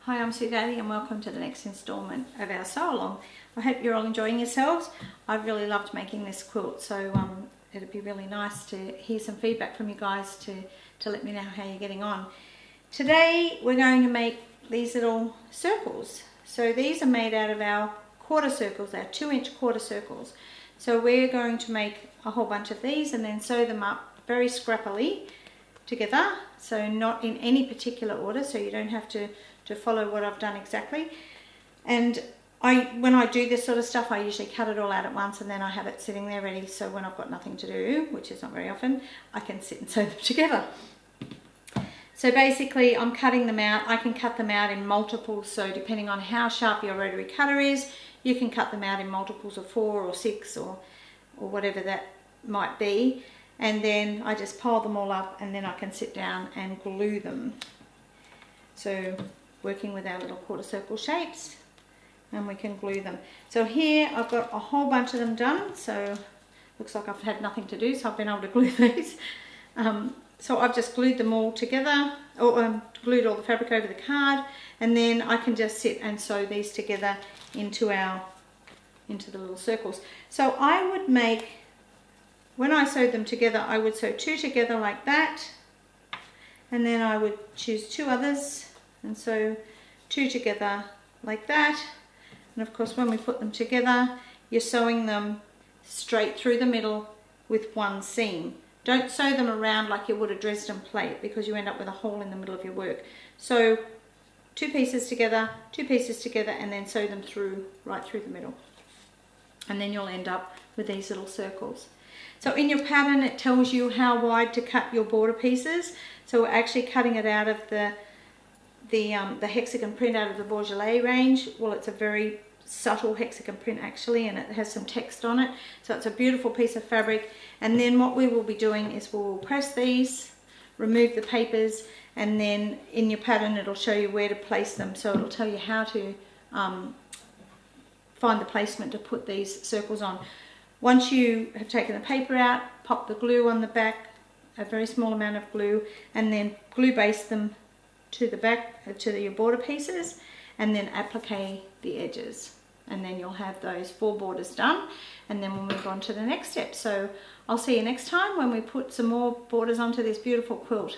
Hi, I'm Sue Daly and welcome to the next instalment of our sew along. I hope you're all enjoying yourselves. I've really loved making this quilt, so it'd be really nice to hear some feedback from you guys to let me know how you're getting on. Today we're going to make these little circles. So these are made out of our quarter circles, our 2-inch quarter circles. So we're going to make a whole bunch of these and then sew them up very scrappily together, so not in any particular order, so you don't have to follow what I've done exactly. And when I do this sort of stuff, I usually cut it all out at once and then I have it sitting there ready, so when I've got nothing to do, which is not very often, I can sit and sew them together. So basically I'm cutting them out. I can cut them out in multiples, so depending on how sharp your rotary cutter is, you can cut them out in multiples of 4 or 6 or whatever that might be. And then I just pile them all up and then I can sit down and glue them. So working with our little quarter circle shapes, and we can glue them. So here I've got a whole bunch of them done, so looks like I've had nothing to do, so I've been able to glue these. So I've just glued them all together, or glued all the fabric over the card, and then I can just sit and sew these together into the little circles. So I would make, when I sewed them together, I would sew 2 together like that, and then I would choose 2 others and sew 2 together like that. And of course when we put them together, you're sewing them straight through the middle with one seam. Don't sew them around like you would a Dresden plate, because you end up with a hole in the middle of your work. So 2 pieces together, 2 pieces together, and then sew them through, right through the middle. And then you'll end up with these little circles. So in your pattern it tells you how wide to cut your border pieces. So we're actually cutting it out of the hexagon print out of the Bourgeois range. Well, it's a very subtle hexagon print actually, and it has some text on it. So it's a beautiful piece of fabric. And then what we will be doing is we'll press these, remove the papers, and then in your pattern it'll show you where to place them. So it'll tell you how to find the placement to put these circles on. Once you have taken the paper out, pop the glue on the back, a very small amount of glue, and then glue base them to the back, to your border pieces, and then applique the edges. And then you'll have those 4 borders done, and then we'll move on to the next step. So I'll see you next time when we put some more borders onto this beautiful quilt.